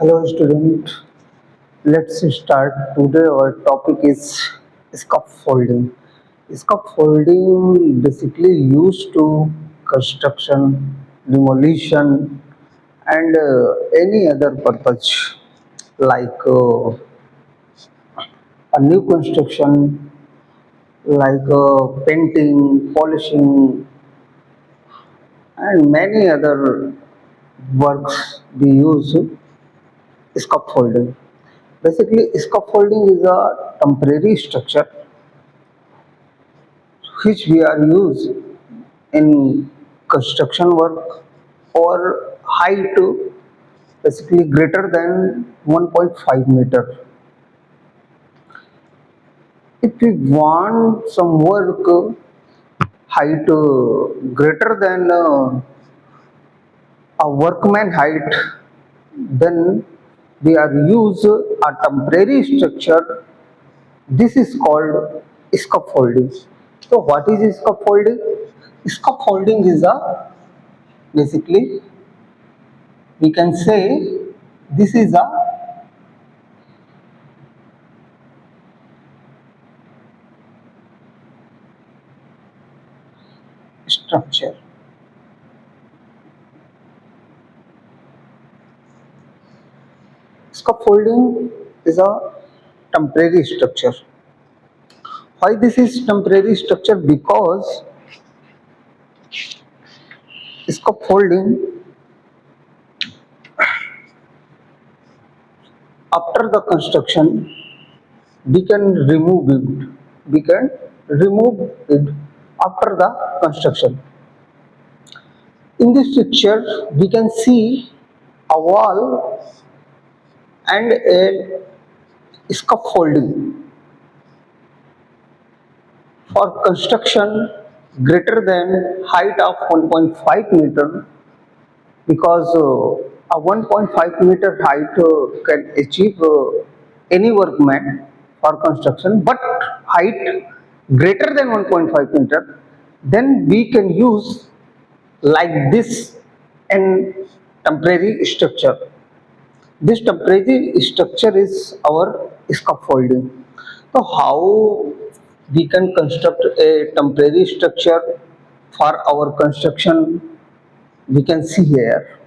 Hello student, let's start. Today our topic is scaffolding. Scaffolding basically used to construction, demolition and any other purpose like a new construction, like painting, polishing and many other works we use scaffolding. Basically, scaffolding is a temporary structure which we are used in construction work or height basically greater than 1.5 meter. If we want some work height greater than a workman height, then we are use a temporary structure. This is called scaffolding. So what is scaffolding? Scaffolding is a basically we can say this is a structure. Scaffolding is a temporary structure. Why this is temporary structure? Because scaffolding after the construction we can remove it. We can remove it after the construction. In this picture, we can see a wall and a scaffolding for construction greater than height of 1.5 meter because a 1.5 meter height can achieve any workman for construction, but height greater than 1.5 meter, then we can use like this in temporary structure. This temporary structure is our scaffolding. So how we can construct a temporary structure for our construction, we can see here.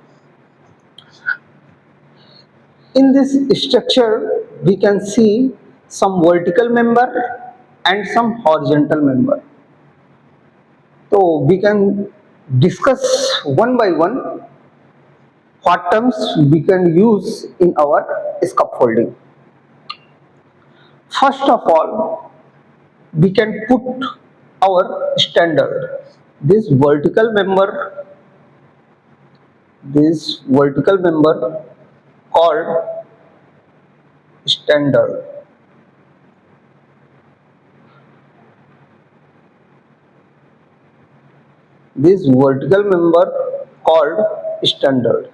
In this structure, we can see some vertical member and some horizontal member. So we can discuss one by one what terms we can use in our scaffolding. First of all, we can put our standard. This vertical member, this vertical member called standard. This vertical member called standard.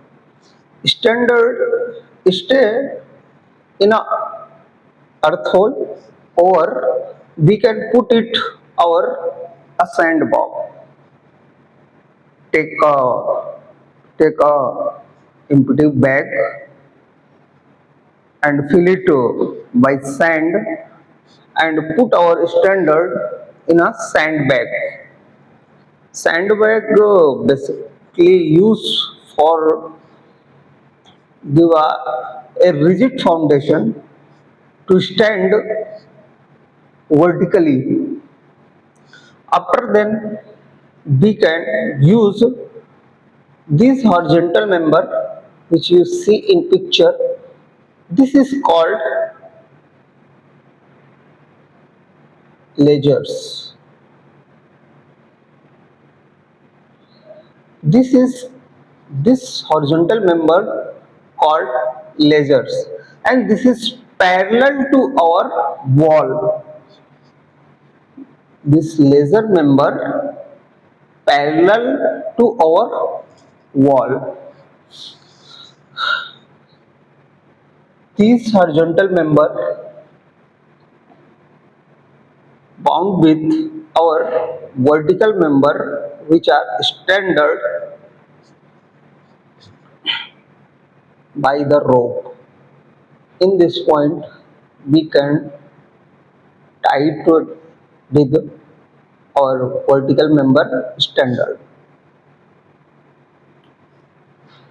Standard stay in a earth hole or we can put it our a sandbox. Take a empty bag and fill it by sand and put our standard in a sandbag. Sandbag basically used for give a rigid foundation to stand vertically. After then we can use this horizontal member which you see in picture. This is called ledgers. This is this horizontal member called ledgers and this is parallel to our wall. This laser member parallel to our wall. This horizontal member bound with our vertical member which are standard by the rope. In this point, we can tie it with our vertical member standard.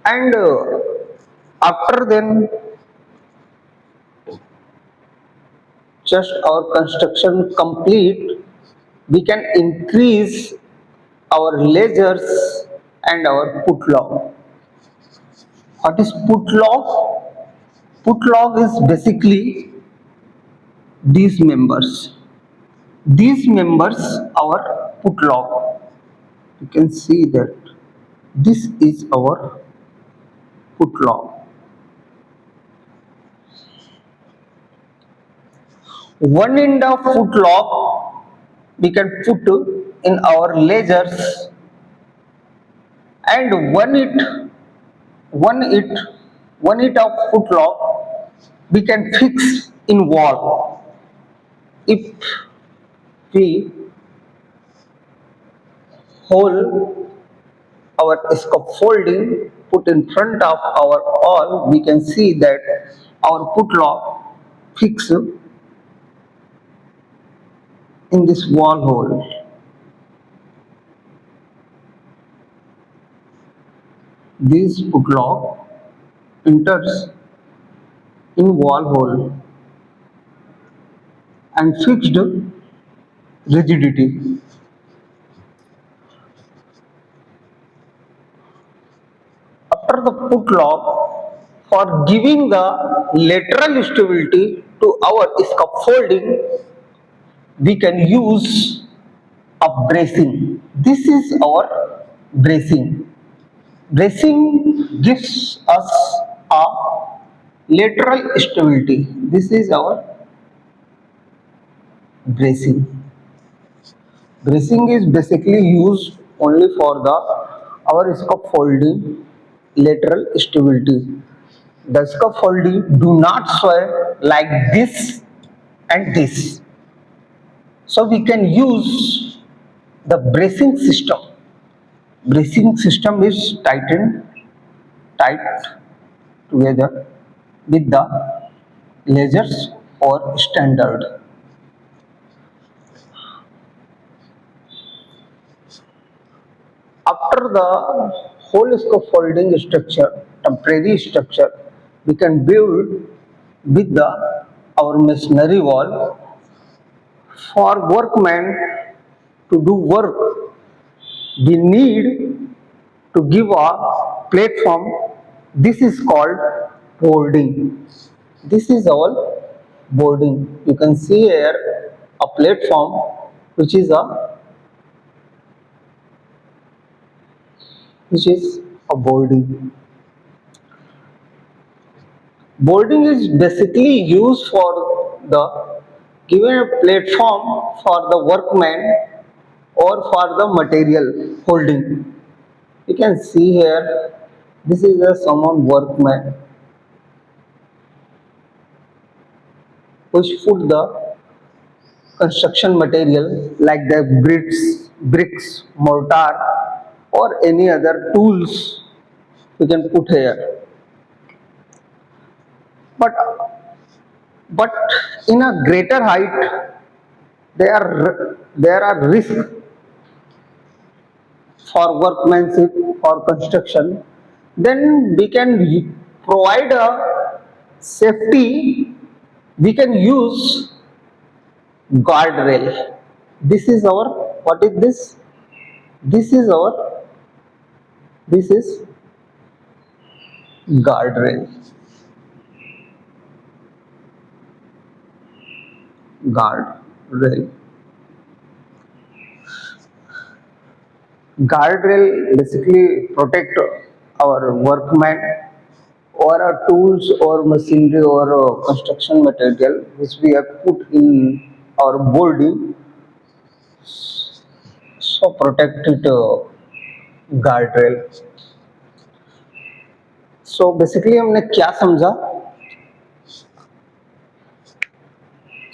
And after then, just our construction complete, we can increase our lasers and our put log. What is put log? Put log is basically these members. These members our put log. You can see that this is our put log. One end of put log we can put in our lasers, and one it one it of put log we can fix in wall. If we hold our scaffolding put in front of our wall, we can see that our put log fix in this wall hole. This put log enters in wall hole and fixed rigidity. After the put log, for giving the lateral stability to our scaffolding, we can use a bracing. This is our bracing. Bracing gives us a lateral stability. This is our bracing. Bracing is basically used only for the our scaffolding lateral stability. The scaffolding do not sway like this and this. So we can use the bracing system. Bracing system is tight together with the lasers or standard. After the whole scaffolding structure, temporary structure, we can build with the our masonry wall. For workmen to do work, we need to give a platform. This is called boarding. This is all boarding. You can see here a platform which is a boarding. Boarding is basically used for the given a platform for the workman or for the material holding. You can see here this is a someone workman which put the construction material like the bricks, mortar, or any other tools we can put here. But but in a greater height, there are risks for workmanship or construction. Then we can provide a safety. We can use guardrail. This is our what is this? This is our this is guardrail. Guardrail. Guardrail basically protect our workmen or our tools or machinery or construction material which we have put in our boarding. So protect it guardrail. So basically हमने क्या समझा,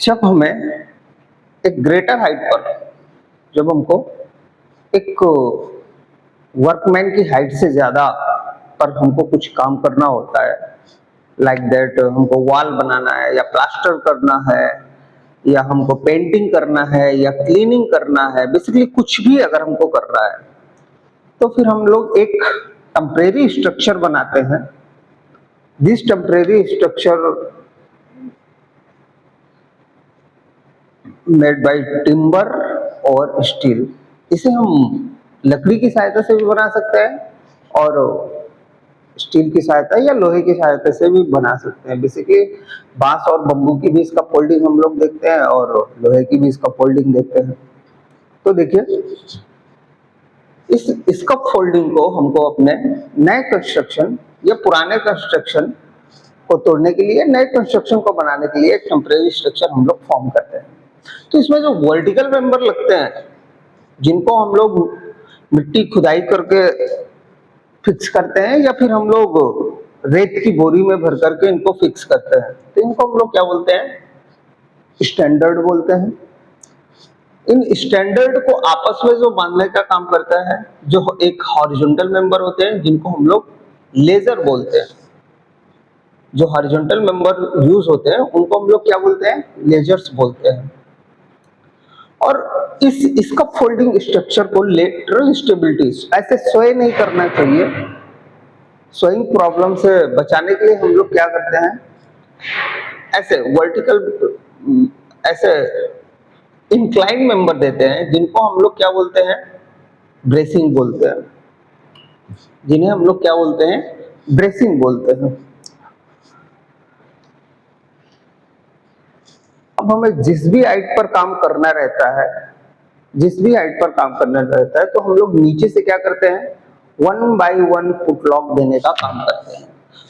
जब हमें एक greater height पर जब हमको एक वर्कमैन की हाइट से ज़्यादा पर हमको कुछ काम करना होता है, लाइक दैट हमको वॉल बनाना है या प्लास्टर करना है या हमको पेंटिंग करना है या क्लीनिंग करना है, बेसिकली कुछ भी अगर हमको करना है तो फिर हम लोग एक टेम्परेरी स्ट्रक्चर बनाते हैं. This temporary structure made by timber और स्टील. इसे हम लकड़ी की सहायता से भी बना सकते हैं और स्टील की सहायता या लोहे की सहायता से भी बना सकते हैं. बेसिकली बांस और बम्बू की भी इसका फोल्डिंग हम लोग देखते हैं और लोहे की भी इसका फोल्डिंग देखते हैं. तो देखिए, इस इसका फोल्डिंग को हमको अपने नए कंस्ट्रक्शन या पुराने कंस्ट्रक्शन को तोड़ने के लिए, नए कंस्ट्रक्शन को बनाने के लिए एक टेम्परेरी स्ट्रक्चर हम लोग फॉर्म करते हैं. तो इसमें जो वर्टिकल मेंबर लगते हैं, जिनको हम लोग मिट्टी खुदाई करके फिक्स करते हैं या फिर हम लोग रेत की बोरी में भर करके इनको फिक्स करते हैं, तो इनको हम लोग क्या बोलते हैं? स्टैंडर्ड बोलते हैं. इन स्टैंडर्ड को आपस में जो बांधने का काम करता है, जो एक हॉरिजॉन्टल मेंबर होते हैं जिनको हम लोग लेजर बोलते हैं. जो हॉरिजॉन्टल मेंबर यूज होते हैं उनको हम लोग क्या बोलते हैं? लेजर्स बोलते हैं. और इसका फोल्डिंग स्ट्रक्चर को लेटरल स्टेबिलिटी, ऐसे स्वय नहीं करना चाहिए. स्वइंग प्रॉब्लम से बचाने के लिए हम लोग क्या करते हैं? ऐसे वर्टिकल, ऐसे इंक्लाइन मेंबर देते हैं जिनको हम लोग क्या बोलते हैं? ब्रेसिंग बोलते हैं. जिन्हें हम लोग क्या बोलते हैं? ब्रेसिंग बोलते हैं. अब हमें जिस भी हाइट पर काम करना रहता है, जिस भी हाइट पर काम करना रहता है, तो हम लोग नीचे से क्या करते हैं? 1 by 1 फुटलॉक देने का काम करते हैं.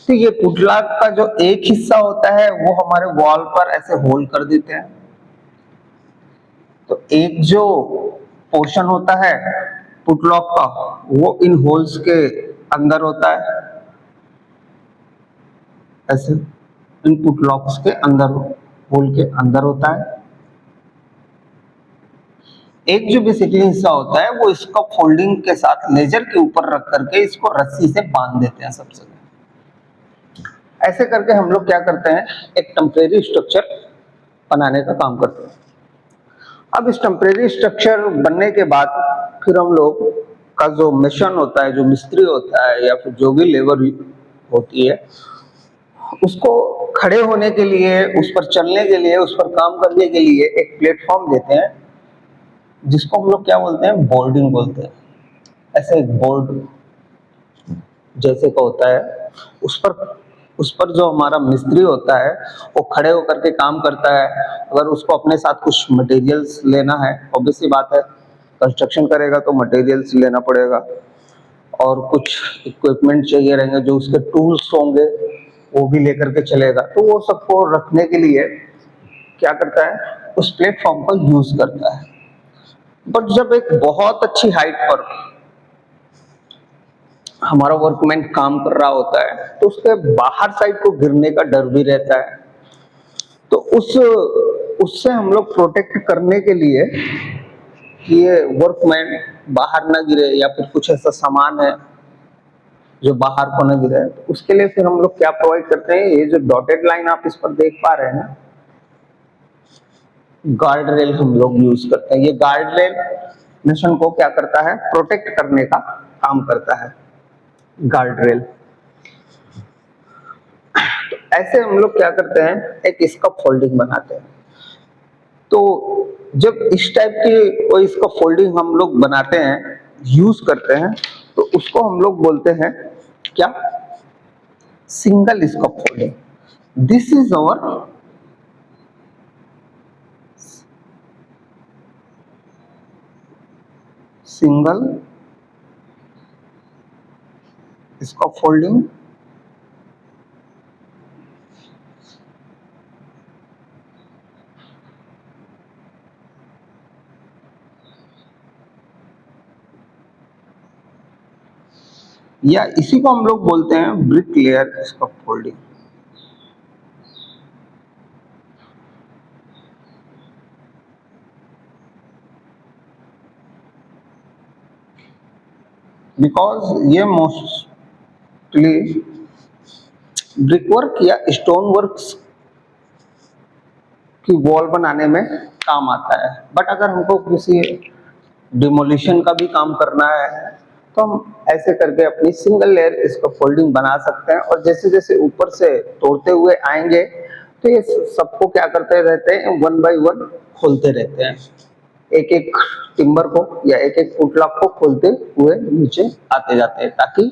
तो ये फुटलॉक का जो एक हिस्सा होता है वो हमारे वॉल पर ऐसे होल कर देते हैं. तो एक जो पोर्शन होता है फुटलॉक का, वो इन होल्स के अंदर होता है, ऐसे इन फुटलॉक्स के अंदर, होल के अंदर होता है. एक जो बेसिकली हिस्सा होता है वो इसका फोल्डिंग के साथ लेजर के ऊपर रख करके इसको रस्सी से बांध देते हैं सबसे. ऐसे करके हम लोग क्या करते हैं? एक टेम्परेरी स्ट्रक्चर बनाने का काम करते हैं. अब इस टेम्परेरी स्ट्रक्चर बनने के बाद फिर हम लोग का जो मिशन होता है, जो मिस्त्री होता है या फिर जो भी लेबर होती है, उसको खड़े होने के लिए, उस पर चलने के लिए, उस पर काम करने के लिए एक प्लेटफॉर्म देते हैं जिसको हम लोग क्या बोलते हैं? बोर्डिंग बोलते हैं. ऐसे एक बोर्ड जैसे का होता है, उस पर जो हमारा मिस्त्री होता है वो खड़े होकर के काम करता है. अगर उसको अपने साथ कुछ मटेरियल्स लेना है, ऑब्वियस सी बात है, कंस्ट्रक्शन करेगा तो मटेरियल्स लेना पड़ेगा, और कुछ इक्विपमेंट चाहिए रहेंगे, जो उसके टूल्स होंगे वो भी लेकर के चलेगा. तो वो सबको रखने के लिए क्या करता है? उस प्लेटफॉर्म का यूज करता है. बट जब एक बहुत अच्छी हाइट पर हमारा वर्कमैन काम कर रहा होता है तो उसके बाहर साइड को गिरने का डर भी रहता है. तो उससे हम लोग प्रोटेक्ट करने के लिए कि ये वर्कमैन बाहर ना गिरे या फिर कुछ ऐसा सामान है जो बाहर को ना गिरे, तो उसके लिए फिर हम लोग क्या प्रोवाइड करते हैं? ये जो डॉटेड लाइन आप इस पर देख पा रहे हैं ना, गार्ड रेल हम लोग यूज करते हैं. ये गार्ड रेल मिशन को क्या करता है? प्रोटेक्ट करने का काम करता है, गार्ड रेल. तो ऐसे हम लोग क्या करते हैं? एक इसका फोल्डिंग बनाते हैं. तो जब इस टाइप की कोई इसका फोल्डिंग हम लोग बनाते हैं, यूज करते हैं, तो उसको हम लोग बोलते हैं क्या? सिंगल इसका folding. This is our single इसका फोल्डिंग. या इसी को हम लोग बोलते हैं ब्रिक लेयर इसका फोल्डिंग. बिकॉज ये मोस्टली ब्रिक वर्क या स्टोन वर्क्स की वॉल बनाने में काम आता है। बट अगर हमको किसी डिमोलिशन का भी काम करना है तो हम ऐसे करके अपनी सिंगल लेयर इसका फोल्डिंग बना सकते हैं, और जैसे जैसे ऊपर से तोड़ते हुए आएंगे तो ये सबको क्या करते रहते हैं, वन बाय वन खोलते रहते हैं, एक एक टिम्बर को या एक एक फुटलॉक को खोलते हुए नीचे आते जाते हैं, ताकि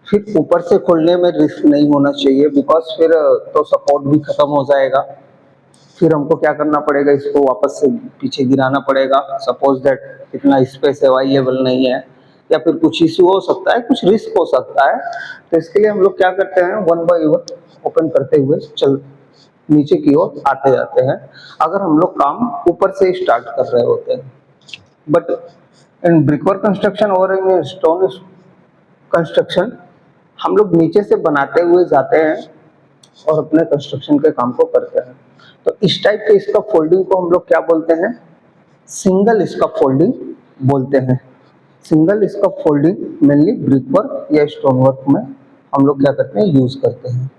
फिर ऊपर से खोलने में रिस्क नहीं होना चाहिए, बिकॉज फिर तो सपोर्ट भी खत्म हो जाएगा। फिर हमको क्या करना पड़ेगा, इसको वापस से पीछे गिराना पड़ेगा, सपोज दैट इतना स्पेस अवेलेबल नहीं है, या फिर कुछ इशू हो सकता है, कुछ रिस्क हो सकता है। तो इसके लिए हम लोग क्या करते हैं, वन बाय वन ओपन करते हुए चल नीचे की ओर आते जाते हैं, अगर हम लोग काम ऊपर से स्टार्ट कर रहे होते हैं। बट इन ब्रिकवर्क कंस्ट्रक्शन और इन स्टोन कंस्ट्रक्शन हम लोग नीचे से बनाते हुए जाते हैं और अपने कंस्ट्रक्शन के काम को करते हैं। तो इस टाइप के इसका फोल्डिंग को हम लोग क्या बोलते हैं, सिंगल इसका फोल्डिंग बोलते हैं। सिंगल इसका फोल्डिंग मेनली ब्रिक वर्क या स्टोन वर्क में हम लोग क्या करते हैं, यूज करते हैं।